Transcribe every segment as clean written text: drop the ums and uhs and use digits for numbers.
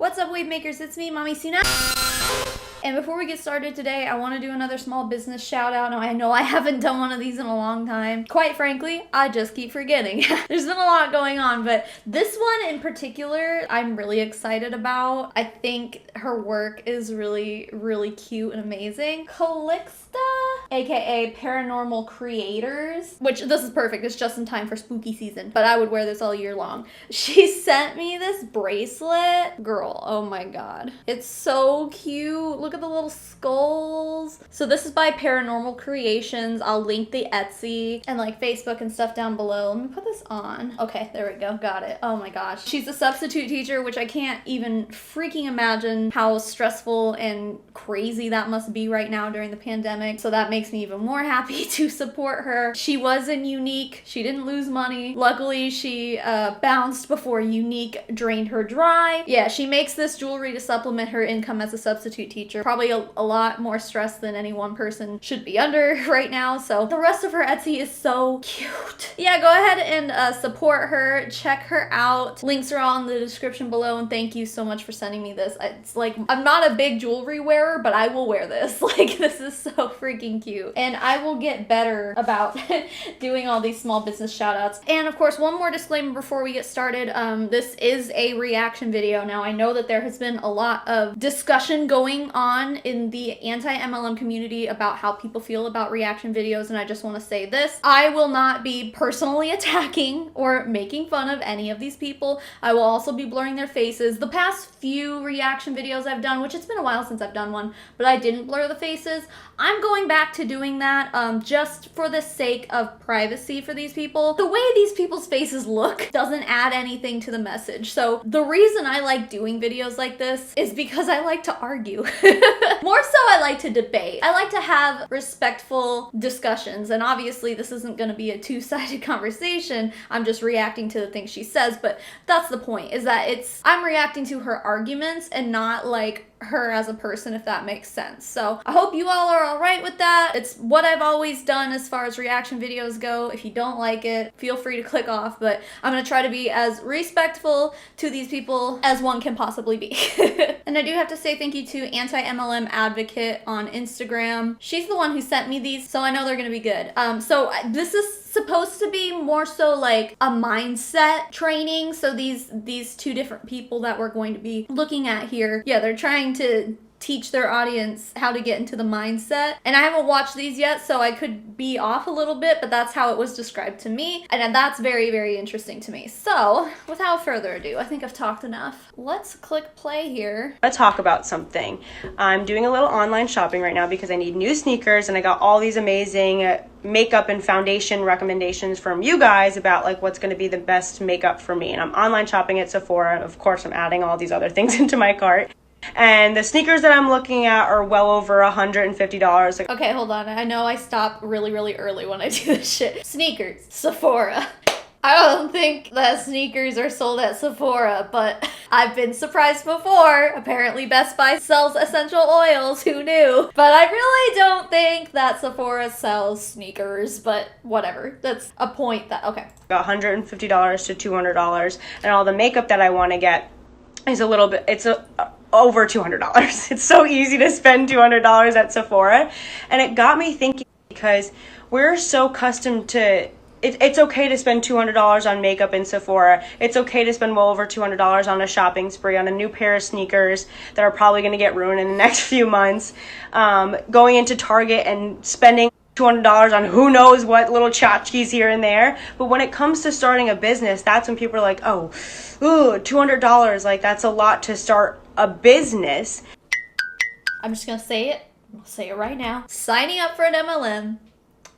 What's up, wave makers? It's me, Mommy Suna. And before we get started today, I want to do another small business shout out. Now, I know I haven't done one of these in a long time. Quite frankly, I just keep forgetting. There's been a lot going on, but this one in particular, I'm really excited about. I think her work is really, really cute and amazing. Calixta, aka Paranormal Creators, which this is perfect. It's just in time for spooky season, but I would wear this all year long. She sent me this bracelet. Girl, oh my god. It's so cute. Look at the little skulls. So this is by Paranormal Creations. I'll link the Etsy and like Facebook and stuff down below. Let me put this on. Okay, there we go. Got it. Oh my gosh. She's a substitute teacher, which I can't even freaking imagine how stressful and crazy that must be right now during the pandemic. So that makes me even more happy to support her. She was in Unique. She didn't lose money. Luckily, she bounced before Unique drained her dry. Yeah, she makes this jewelry to supplement her income as a substitute teacher. Probably a lot more stress than any one person should be under right now. So the rest of her Etsy is so cute. Yeah, go ahead and support her. Check her out. Links are all in the description below, and thank you so much for sending me this. It's like, I'm not a big jewelry wearer, but I will wear this. Like, this is so freaking cute. And I will get better about doing all these small business shout outs. And of course, one more disclaimer before we get started. This is a reaction video. Now, I know that there has been a lot of discussion going on in the anti-MLM community about how people feel about reaction videos, and I just want to say this. I will not be personally attacking or making fun of any of these people. I will also be blurring their faces. The past few reaction videos I've done, which it's been a while since I've done one, but I didn't blur the faces. I'm going back to doing that just for the sake of privacy for these people. The way these people's faces look doesn't add anything to the message. So the reason I like doing videos like this is because I like to argue. More so, I like to debate. I like to have respectful discussions, and obviously this isn't going to be a two-sided conversation. I'm just reacting to the things she says, but that's the point, is that I'm reacting to her arguments and not like her as a person, if that makes sense. So I hope you all are all right with that. It's what I've always done as far as reaction videos go. If you don't like it, feel free to click off, but I'm gonna try to be as respectful to these people as one can possibly be. And I do have to say thank you to Anti-MLM Advocate on Instagram. She's the one who sent me these, so I know they're gonna be good. So this is supposed to be more so like a mindset training. So these two different people that we're going to be looking at here, yeah, they're trying to teach their audience how to get into the mindset. And I haven't watched these yet, so I could be off a little bit, but that's how it was described to me. And that's very, very interesting to me. So without further ado, I think I've talked enough. Let's click play here. Let's talk about something. I'm doing a little online shopping right now because I need new sneakers, and I got all these amazing makeup and foundation recommendations from you guys about like what's going to be the best makeup for me. And I'm online shopping at Sephora. Of course, I'm adding all these other things into my cart. And the sneakers that I'm looking at are well over $150. Okay, hold on. I know I stop really, really early when I do this shit. Sneakers, Sephora. I don't think that sneakers are sold at Sephora, but I've been surprised before. Apparently Best Buy sells essential oils, who knew? But I really don't think that Sephora sells sneakers, but whatever. That's a point that, okay. About $150 to $200, and all the makeup that I want to get is a little bit, over $200. It's so easy to spend $200 at Sephora. And it got me thinking, because we're so accustomed to it's okay to spend $200 on makeup in Sephora. It's okay to spend well over $200 on a shopping spree on a new pair of sneakers that are probably going to get ruined in the next few months. Going into Target and spending $200 on who knows what little tchotchkes here and there. But when it comes to starting a business, that's when people are like, oh, ooh, $200, like that's a lot to start a business. I'm just gonna say it. I'll say it right now. Signing up for an MLM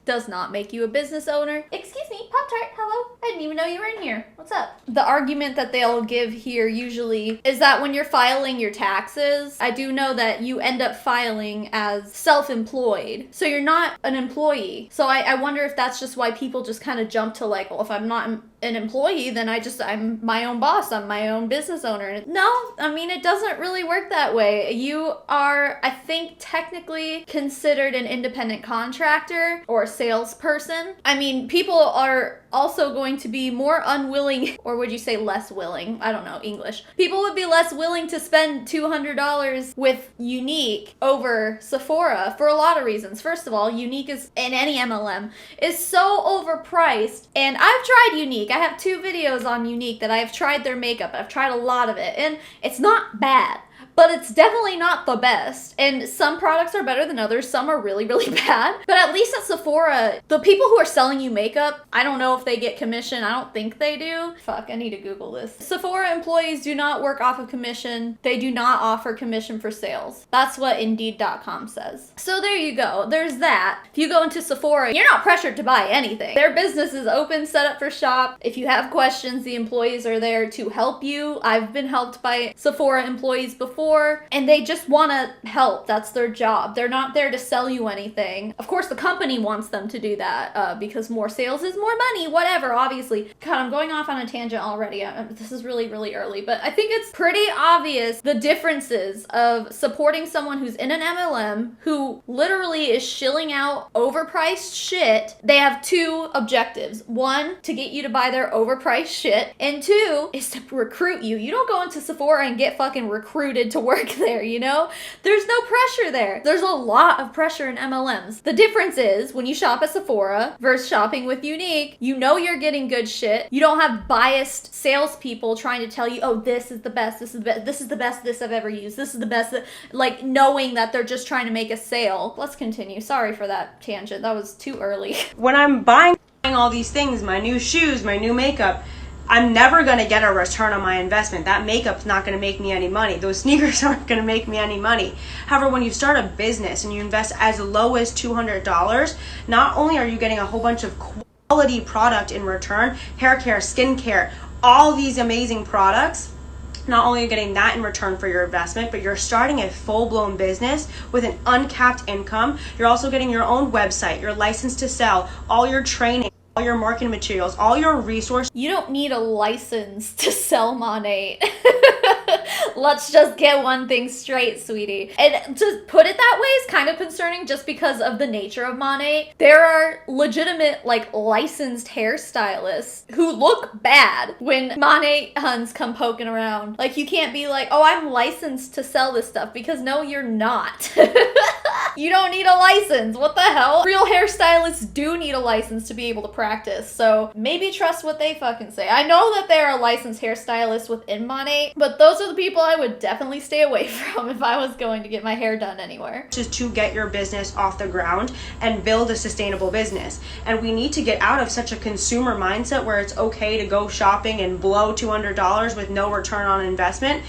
does not make you a business owner. Excuse me, Pop-Tart, hello? I didn't even know you were in here. What's up? The argument that they'll give here usually is that when you're filing your taxes, I do know that you end up filing as self-employed. So you're not an employee. So I wonder if that's just why people just kind of jump to like, well, if I'm not an employee, then I'm my own boss. I'm my own business owner. And no, I mean, it doesn't really work that way. You are, I think, technically considered an independent contractor or salesperson. I mean, people are also going to be more unwilling, or would you say less willing? I don't know, English. People would be less willing to spend $200 with Unique over Sephora for a lot of reasons. First of all, Unique is, in any MLM, is so overpriced. And I've tried Unique. I have 2 videos on Unique that I've tried their makeup. I've tried a lot of it, and it's not bad. But it's definitely not the best. And some products are better than others. Some are really, really bad. But at least at Sephora, the people who are selling you makeup, I don't know if they get commission. I don't think they do. Fuck, I need to Google this. Sephora employees do not work off of commission. They do not offer commission for sales. That's what Indeed.com says. So there you go. There's that. If you go into Sephora, you're not pressured to buy anything. Their business is open, set up for shop. If you have questions, the employees are there to help you. I've been helped by Sephora employees before, and they just want to help. That's their job. They're not there to sell you anything. Of course, the company wants them to do that because more sales is more money, whatever, obviously. God, I'm going off on a tangent already. This is really, really early, but I think it's pretty obvious the differences of supporting someone who's in an MLM who literally is shilling out overpriced shit. They have 2 objectives. 1, to get you to buy their overpriced shit, and 2 is to recruit you. You don't go into Sephora and get fucking recruited to work there, you know? There's no pressure there. There's a lot of pressure in MLMs. The difference is when you shop at Sephora versus shopping with Unique, you know you're getting good shit. You don't have biased salespeople trying to tell you, oh, this is the best, this is the best, this is the best this I've ever used, this is the best, like knowing that they're just trying to make a sale. Let's continue. Sorry for that tangent. That was too early. When I'm buying all these things, my new shoes, my new makeup, I'm never going to get a return on my investment. That makeup's not going to make me any money. Those sneakers aren't going to make me any money. However, when you start a business and you invest as low as $200, not only are you getting a whole bunch of quality product in return, hair care, skin care, all these amazing products, not only are you getting that in return for your investment, but you're starting a full-blown business with an uncapped income. You're also getting your own website, your license to sell, all your training, all your marketing materials, all your resources. You don't need a license to sell Monat. Let's just get one thing straight, sweetie. And to put it that way is kind of concerning just because of the nature of Monat. There are legitimate, like, licensed hairstylists who look bad when Monat Huns come poking around. Like, you can't be like, oh, I'm licensed to sell this stuff, because no, you're not. You don't need a license. What the hell? Real hairstylists do need a license to be able to practice, so maybe trust what they fucking say. I know that there are licensed hairstylists within Monat, but those are the people I would definitely stay away from if I was going to get my hair done anywhere. Just to get your business off the ground and build a sustainable business. And we need to get out of such a consumer mindset where it's okay to go shopping and blow $200 with no return on investment,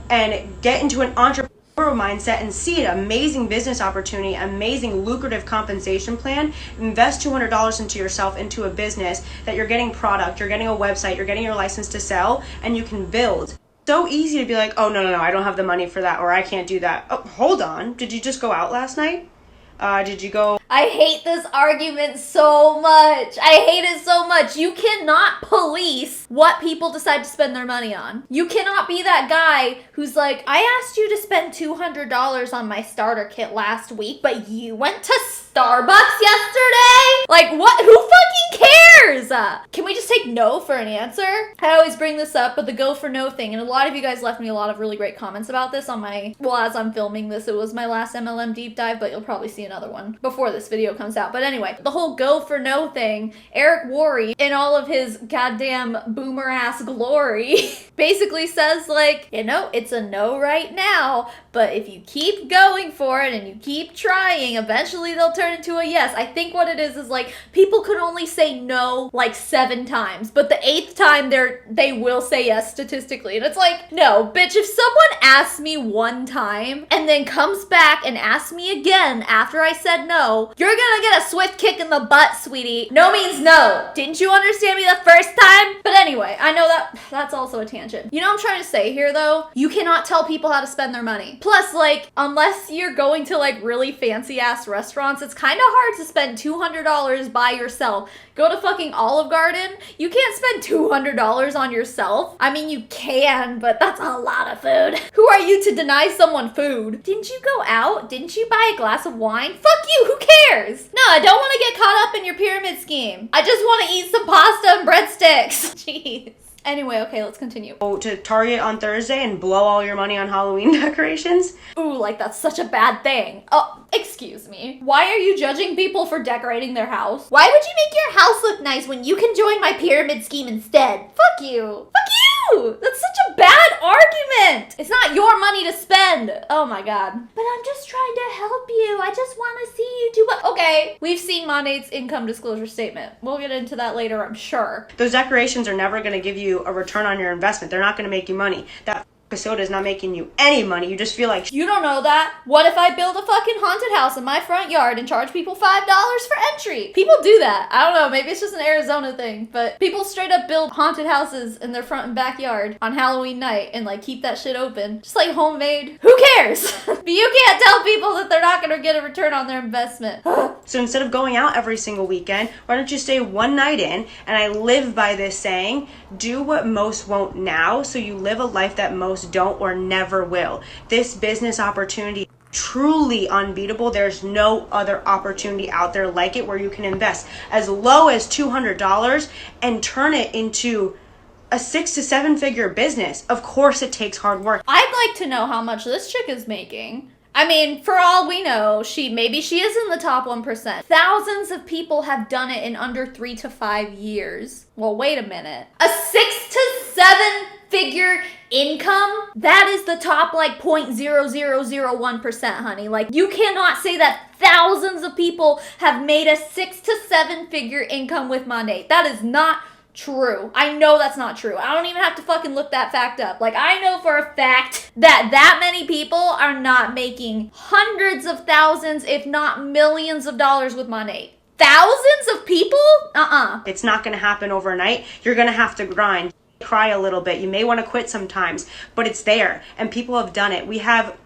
and get into an entrepreneur mindset and see an amazing business opportunity, amazing lucrative compensation plan. Invest $200 into yourself, into a business that you're getting product, you're getting a website, you're getting your license to sell, and you can build. So easy to be like, oh, no, I don't have the money for that, or I can't do that. Oh, hold on. Did you just go out last night? Did you go? I hate this argument so much. I hate it so much. You cannot police what people decide to spend their money on. You cannot be that guy who's like, I asked you to spend $200 on my starter kit last week, but you went to Starbucks yesterday? Like, what? Who fucking cares? Can we just take no for an answer? I always bring this up, but the go for no thing, and a lot of you guys left me a lot of really great comments about this on my, well, as I'm filming this, it was my last MLM deep dive, but you'll probably see another one before this video comes out. But anyway, the whole go for no thing, Eric Worre, in all of his goddamn boomer ass glory, basically says, like, you know, it's a no right now, but if you keep going for it and you keep trying, eventually they'll turn into a yes. I think what it is like, people could only say no like 7 times, but the 8th time they will say yes statistically. And it's like, no, bitch, if someone asks me one time and then comes back and asks me again after I said no, you're gonna get a swift kick in the butt, sweetie. No means no. Didn't you understand me the first time? But anyway, I know that's also a tangent. You know what I'm trying to say here, though? You cannot tell people how to spend their money. Plus, like, unless you're going to like really fancy ass restaurants, it's kind of hard to spend $200 by yourself. Go to fucking fucking Olive Garden, you can't spend $200 on yourself. I mean, you can, but that's a lot of food. Who are you to deny someone food? Didn't you go out? Didn't you buy a glass of wine? Fuck you, who cares? No, I don't want to get caught up in your pyramid scheme. I just want to eat some pasta and breadsticks. Jeez. Anyway, okay, let's continue. Go to Target on Thursday and blow all your money on Halloween decorations. Ooh, like that's such a bad thing. Oh, excuse me. Why are you judging people for decorating their house? Why would you make your house look nice when you can join my pyramid scheme instead? Fuck you. Fuck you! That's such a bad argument! It's not your money to spend. Oh my god. But I'm just trying to help you. I just want to see you do what— Okay, we've seen Monat's income disclosure statement. We'll get into that later, I'm sure. Those decorations are never going to give you a return on your investment. They're not going to make you money. That soda is not making you any money. You just feel like you don't know that. What if I build a fucking haunted house in my front yard and charge people $5 for entry? People do that. I don't know, maybe it's just an Arizona thing, but people straight up build haunted houses in their front and backyard on Halloween night and like keep that shit open. Just like homemade. Who cares? But you can't tell people that they're not gonna get a return on their investment. So instead of going out every single weekend, why don't you stay one night in? And I live by this saying, do what most won't now, so you live a life that most don't or never will. This business opportunity is truly unbeatable. There's no other opportunity out there like it where you can invest as low as $200 and turn it into a 6 to 7 figure business. Of course it takes hard work. I'd like to know how much this chick is making. I mean, for all we know, maybe she is in the top 1%. Thousands of people have done it in under 3 to 5 years. Well, wait a minute. A 6 to 7 figure income? That is the top like 0.0001%, honey. Like, you cannot say that thousands of people have made a 6 to 7 figure income with Monat. That is not true. I know that's not true. I don't even have to fucking look that fact up. Like, I know for a fact that many people are not making hundreds of thousands, if not millions of dollars with Monat. Thousands of people? It's not going to happen overnight. You're going to have to grind, cry a little bit. You may want to quit sometimes, but it's there and people have done it. We have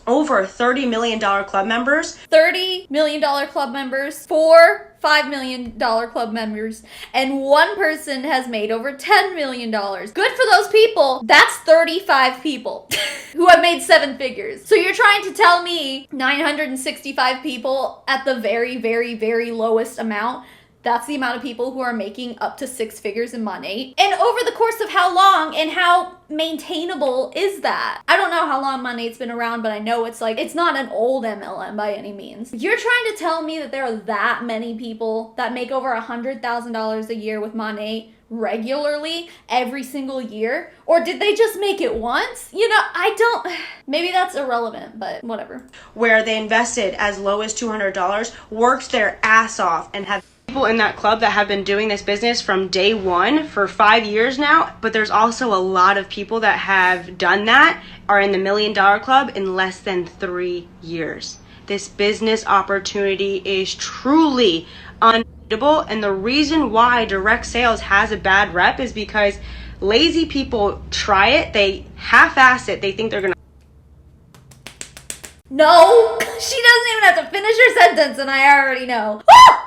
over $30 million club members. $30 million club members, 4 $5 million club members, and one person has made over $10 million. Good for those people. That's 35 people who have made 7 figures. So you're trying to tell me 965 people at the very, very, very lowest amount, that's the amount of people who are making up to 6 figures in Monat? And over the course of how long and how maintainable is that? I don't know how long Monat's been around, but I know it's not an old MLM by any means. You're trying to tell me that there are that many people that make over $100,000 a year with Monat regularly every single year? Or did they just make it once? You know, maybe that's irrelevant, but whatever. Where they invested as low as $200, worked their ass off, and have people in that club that have been doing this business from day one for 5 years now. But there's also a lot of people that have done that, are in the $1 million club in less than 3 years. This business opportunity is truly unbeatable, and the reason why direct sales has a bad rep is because lazy people try it, they half-ass it, they think they're gonna— No, she doesn't even have to finish her sentence and I already know.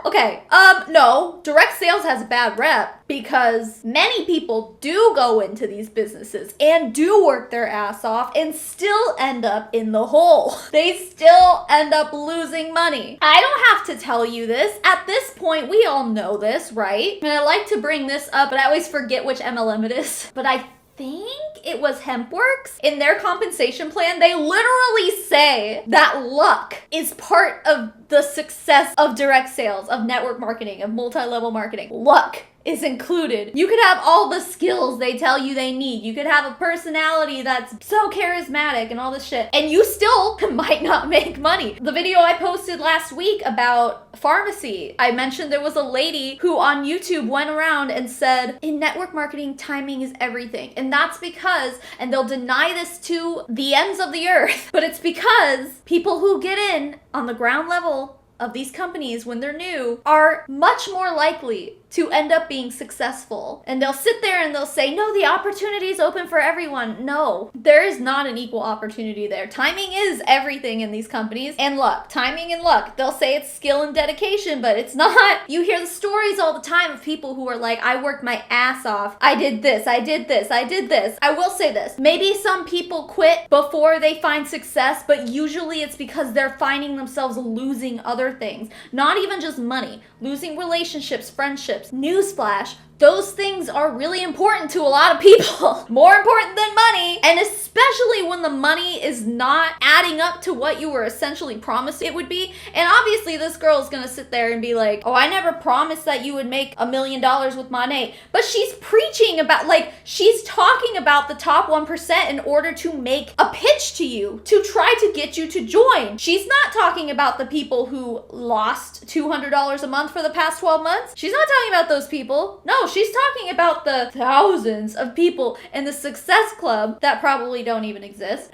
Okay, no, direct sales has a bad rep because many people do go into these businesses and do work their ass off and still end up in the hole. They still end up losing money. I don't have to tell you this. At this point, we all know this, right? And I like to bring this up, but I always forget which MLM it is. But I think it was HempWorks. In their compensation plan, they literally say that luck is part of the success of direct sales, of network marketing, of multi-level marketing. Luck is included. You could have all the skills they tell you they need. You could have a personality that's so charismatic and all this shit, and you still might not make money. The video I posted last week about pharmacy, I mentioned there was a lady who on YouTube went around and said, in network marketing, timing is everything. And that's because, and they'll deny this to the ends of the earth, but it's because people who get in on the ground level of these companies when they're new are much more likely to end up being successful. And they'll sit there and they'll say, no, the opportunity is open for everyone. No, there is not an equal opportunity there. Timing is everything in these companies, and luck. Timing and luck. They'll say it's skill and dedication, but it's not. You hear the stories all the time of people who are like, I worked my ass off. I did this, I did this, I did this. I will say this. Maybe some people quit before they find success, but usually it's because they're finding themselves losing other things. Not even just money. Losing relationships, friendships. Newsflash. Those things are really important to a lot of people. More important than money. And especially when the money is not adding up to what you were essentially promised it would be. And obviously this girl is gonna sit there and be like, oh, I never promised that you would make $1 million with Monat. But she's preaching about, like, she's talking about the top 1% in order to make a pitch to you, to try to get you to join. She's not talking about the people who lost $200 a month for the past 12 months. She's not talking about those people. No, she's talking about the thousands of people in the Success Club that probably don't even exist.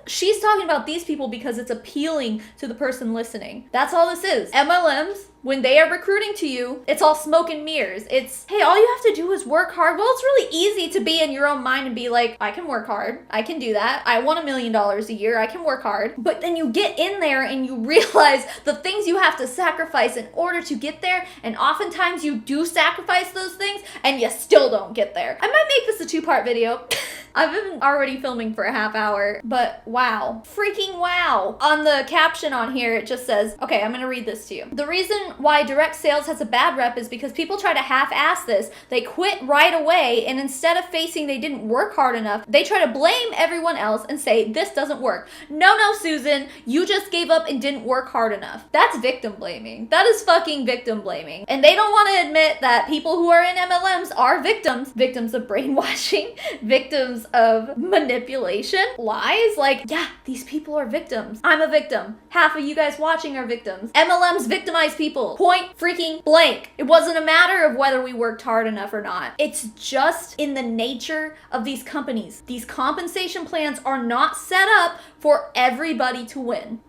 She's talking about these people because it's appealing to the person listening. That's all this is. MLMs, when they are recruiting to you, it's all smoke and mirrors. It's, hey, all you have to do is work hard. Well, it's really easy to be in your own mind and be like, I can work hard. I can do that. I want $1 million a year. I can work hard. But then you get in there and you realize the things you have to sacrifice in order to get there. And oftentimes you do sacrifice those things and you still don't get there. I might make this a 2-part video. I've been already filming for a half hour, but wow. Freaking wow. On the caption on here, it just says, okay, I'm gonna read this to you. The reason why direct sales has a bad rep is because people try to half-ass this. They quit right away, and instead of facing they didn't work hard enough, they try to blame everyone else and say, this doesn't work. No, Susan, you just gave up and didn't work hard enough. That's victim blaming. That is fucking victim blaming. And they don't want to admit that people who are in MLMs are victims. Victims of brainwashing, victims of manipulation, lies. Like, yeah, these people are victims. I'm a victim. Half of you guys watching are victims. MLMs victimize people. Point freaking blank. It wasn't a matter of whether we worked hard enough or not. It's just in the nature of these companies. These compensation plans are not set up for everybody to win.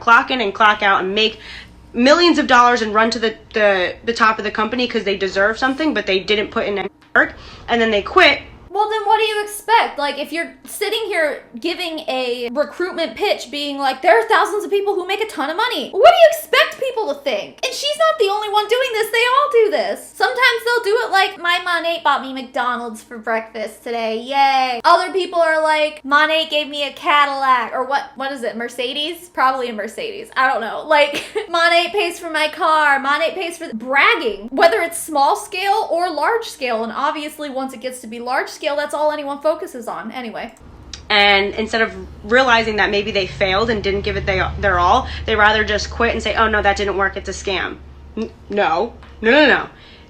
Clock in and clock out and make millions of dollars and run to the top of the company because they deserve something, but they didn't put in any work, and then they quit. Well, then what do you expect? Like, if you're sitting here giving a recruitment pitch being like, there are thousands of people who make a ton of money, what do you expect people to think? And she's not the only one doing this. They all do this. Sometimes they'll do it like, my Monat bought me McDonald's for breakfast today. Yay. Other people are like, Monat gave me a Cadillac. Or what is it? Mercedes? Probably a Mercedes. I don't know. Like, Monat pays for my car. Monat pays for bragging. Whether it's small scale or large scale. And obviously, once it gets to be large scale, that's all anyone focuses on anyway. And instead of realizing that maybe they failed and didn't give it their all, they rather just quit and say, oh no, that didn't work, it's a scam. No.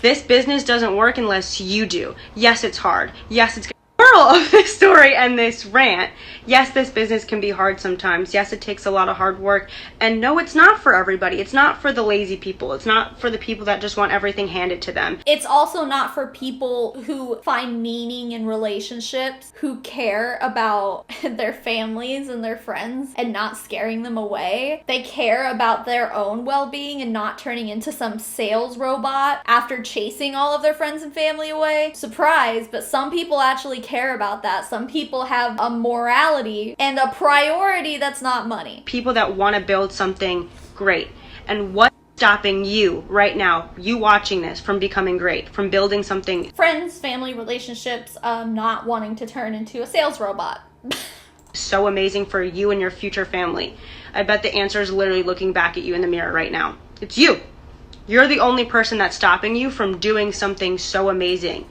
This business doesn't work unless you do. Yes, it's hard. Yes, it's moral of this story and this rant. Yes, this business can be hard sometimes. Yes, it takes a lot of hard work. And no, it's not for everybody. It's not for the lazy people. It's not for the people that just want everything handed to them. It's also not for people who find meaning in relationships, who care about their families and their friends and not scaring them away. They care about their own well-being and not turning into some sales robot after chasing all of their friends and family away. Surprise, but some people actually care about that. Some people have a morality and a priority that's not money. People that want to build something great. And what's stopping you right now, you watching this, from becoming great, from building something? Friends, family, relationships, not wanting to turn into a sales robot. So amazing for you and your future family. I bet the answer is literally looking back at you in the mirror right now. It's you. You're the only person that's stopping you from doing something so amazing.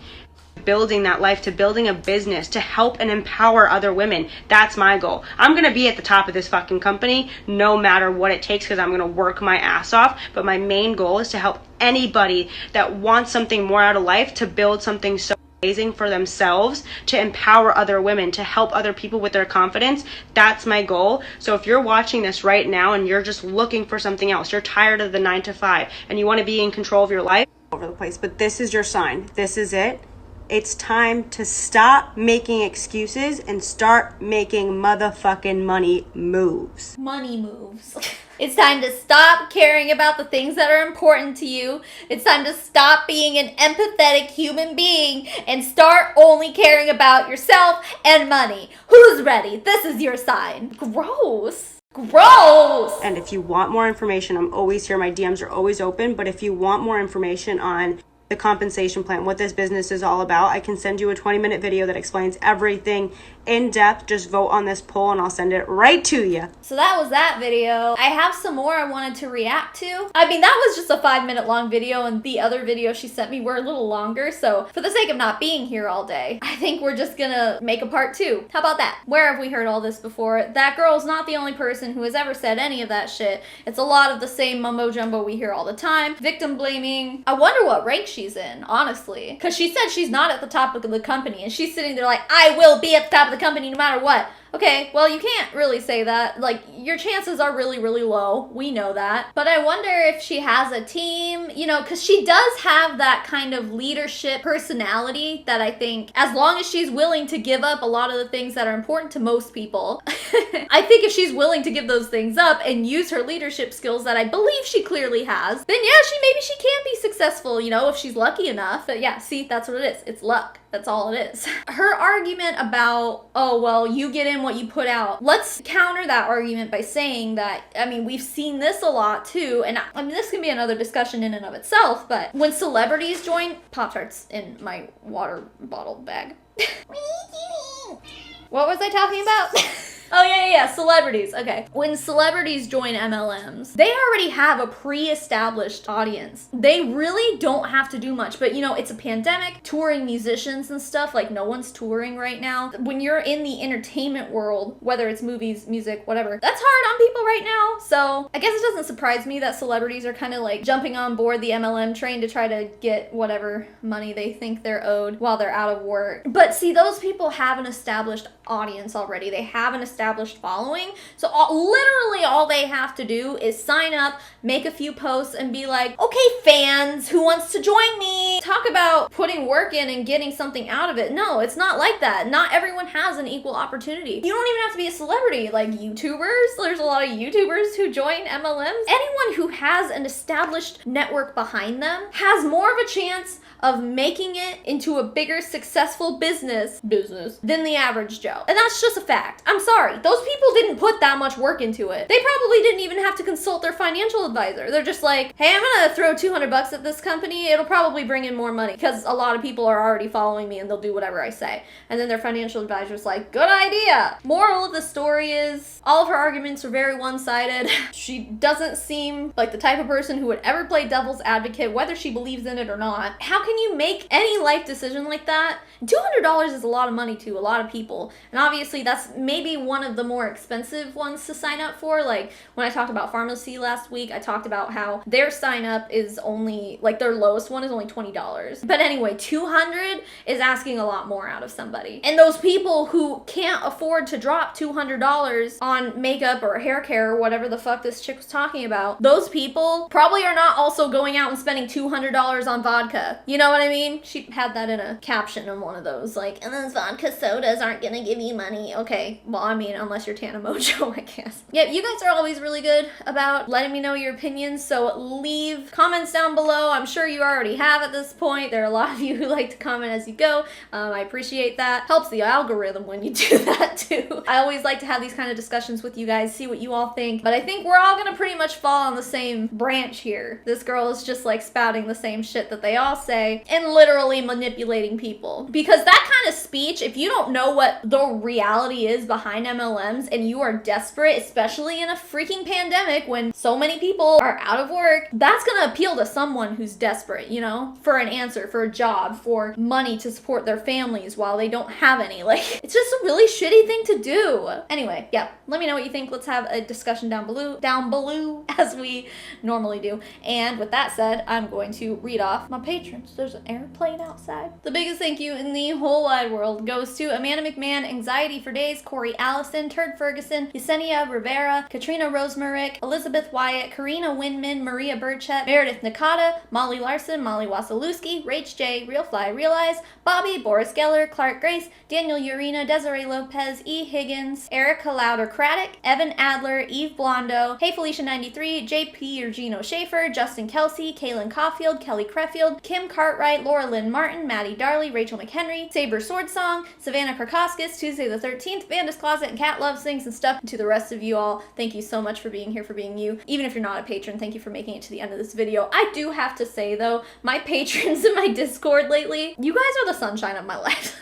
Building that life, to building a business, to help and empower other women. That's my goal. I'm gonna be at the top of this fucking company no matter what it takes, because I'm gonna work my ass off. But my main goal is to help anybody that wants something more out of life to build something so amazing for themselves, to empower other women, to help other people with their confidence. That's my goal. So if you're watching this right now and you're just looking for something else, you're tired of the 9 to 5 and you want to be in control of your life, all over the place, but this is your sign. This is it. It's time to stop making excuses and start making motherfucking money moves. Money moves. It's time to stop caring about the things that are important to you. It's time to stop being an empathetic human being and start only caring about yourself and money. Who's ready? This is your sign. Gross. Gross! And if you want more information, I'm always here. My DMs are always open. But if you want more information on the compensation plan, what this business is all about, I can send you a 20-minute video that explains everything in depth. Just vote on this poll and I'll send it right to you. So that was that video. I have some more I wanted to react to. I mean, that was just a 5-minute long video, and the other videos she sent me were a little longer. So for the sake of not being here all day, I think we're just gonna make a part 2. How about that? Where have we heard all this before? That girl's not the only person who has ever said any of that shit. It's a lot of the same mumbo jumbo we hear all the time. Victim blaming. I wonder what rank she's in, honestly. Because she said she's not at the top of the company, and she's sitting there like, I will be at the top of the company no matter what. Okay, well, you can't really say that. Like, your chances are really, really low. We know that. But I wonder if she has a team, you know, because she does have that kind of leadership personality that I think, as long as she's willing to give up a lot of the things that are important to most people, I think if she's willing to give those things up and use her leadership skills that I believe she clearly has, then yeah, maybe she can be successful, you know, if she's lucky enough. But yeah, see, that's what it is. It's luck. That's all it is. Her argument about, oh, well, you get in what you put out. Let's counter that argument by saying that, I mean, we've seen this a lot too, and I mean, this can be another discussion in and of itself, but when celebrities join, Pop-Tarts in my water bottle bag. What was I talking about? Oh, yeah, celebrities. Okay. When celebrities join MLMs, they already have a pre-established audience. They really don't have to do much, but you know, it's a pandemic, touring musicians and stuff, like no one's touring right now. When you're in the entertainment world, whether it's movies, music, whatever, that's hard on people right now. So I guess it doesn't surprise me that celebrities are kind of like jumping on board the MLM train to try to get whatever money they think they're owed while they're out of work. But see, those people have an established audience already. They have an established following. So literally all they have to do is sign up, make a few posts, and be like, okay, fans, who wants to join me? Talk about putting work in and getting something out of it. No, it's not like that. Not everyone has an equal opportunity. You don't even have to be a celebrity. Like YouTubers, there's a lot of YouTubers who join MLMs. Anyone who has an established network behind them has more of a chance of making it into a bigger, successful business than the average Joe. And that's just a fact. I'm sorry. Those people didn't put that much work into it. They probably didn't even have to consult their financial advisor. They're just like, hey, I'm gonna throw $200 at this company. It'll probably bring in more money because a lot of people are already following me and they'll do whatever I say. And then their financial advisor's like, good idea. Moral of the story is, all of her arguments are very one-sided. She doesn't seem like the type of person who would ever play devil's advocate, whether she believes in it or not. How can you make any life decision like that? $200 is a lot of money to a lot of people. And obviously that's maybe one of the more expensive ones to sign up for. Like when I talked about pharmacy last week, I talked about how their sign up is only, like their lowest one is only $20. But anyway, $200 is asking a lot more out of somebody. And those people who can't afford to drop $200 on makeup or hair care or whatever the fuck this chick was talking about, those people probably are not also going out and spending $200 on vodka. You know what I mean? She had that in a caption on one of those, like, and those vodka sodas aren't gonna give you money. Okay, well, I mean, unless you're Tana Mojo, I guess. Yeah, you guys are always really good about letting me know your opinions, so leave comments down below. I'm sure you already have at this point. There are a lot of you who like to comment as you go. I appreciate that. Helps the algorithm when you do that too. I always like to have these kind of discussions with you guys, see what you all think, but I think we're all gonna pretty much fall on the same branch here. This girl is just like spouting the same shit that they all say and literally manipulating people. Because that kind of speech, if you don't know what the reality is behind MLMs and you are desperate, especially in a freaking pandemic when so many people are out of work, that's gonna appeal to someone who's desperate, you know, for an answer, for a job, for money to support their families while they don't have any. Like, it's just a really shitty thing to do. Anyway, yeah, let me know what you think. Let's have a discussion down below, as we normally do. And with that said, I'm going to read off my patrons. There's an airplane outside. The biggest thank you in the whole wide world goes to Amanda McMahon, Anxiety for Days, Corey Allison, Allison, Turd Ferguson, Yesenia Rivera, Katrina Rosemarick, Elizabeth Wyatt, Karina Winman, Maria Burchett, Meredith Nakata, Molly Larson, Molly Wasilewski, Rach J, Real Fly Realize, Bobby, Boris Geller, Clark Grace, Daniel Urena, Desiree Lopez, E. Higgins, Erica Louder Craddock, Evan Adler, Eve Blondo, Hey Felicia 93, JP Eugenio Schaefer, Justin Kelsey, Kaylin Caulfield, Kelly Crefield, Kim Cartwright, Laura Lynn Martin, Maddie Darley, Rachel McHenry, Saber Sword Song, Savannah Krakoskis, Tuesday the 13th, Vanda's Closet, and Cat Loves Things and Stuff. And to the rest of you all, thank you so much for being here, for being you. Even if you're not a patron, thank you for making it to the end of this video. I do have to say though, my patrons in my Discord lately, you guys are the sunshine of my life.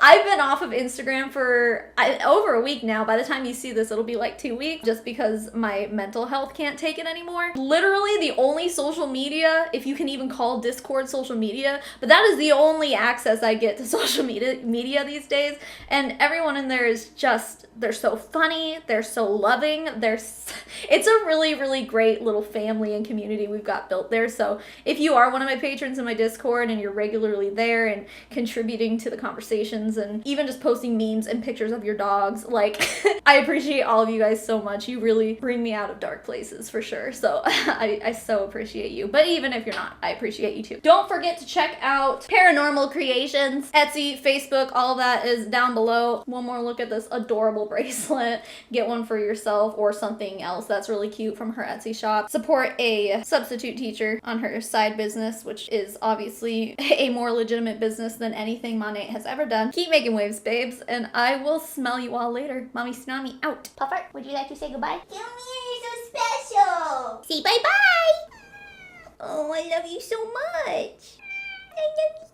I've been off of Instagram for over a week now. By the time you see this, it'll be like 2 weeks, just because my mental health can't take it anymore. Literally the only social media, if you can even call Discord social media, but that is the only access I get to social media these days. And everyone in there is just, they're so funny, they're so loving, it's a really, really great little family and community we've got built there. So if you are one of my patrons in my Discord and you're regularly there and contributing to the conversations and even just posting memes and pictures of your dogs, like, I appreciate all of you guys so much. You really bring me out of dark places for sure. So I so appreciate you. But even if you're not, I appreciate you too. Don't forget to check out Paranormal Creations, Etsy, Facebook, all of that is down below. One more look at this adorable bracelet. Get one for yourself or something else that's really cute from her Etsy shop. Support a substitute teacher on her side business, which is obviously a more legitimate business than anything Monat has ever done. Keep making waves, babes, and I will smell you all later. Mommy Tsunami out. Puffer, would you like to say goodbye? Come here, you're so special. Say bye-bye. Oh, I love you so much. I love you.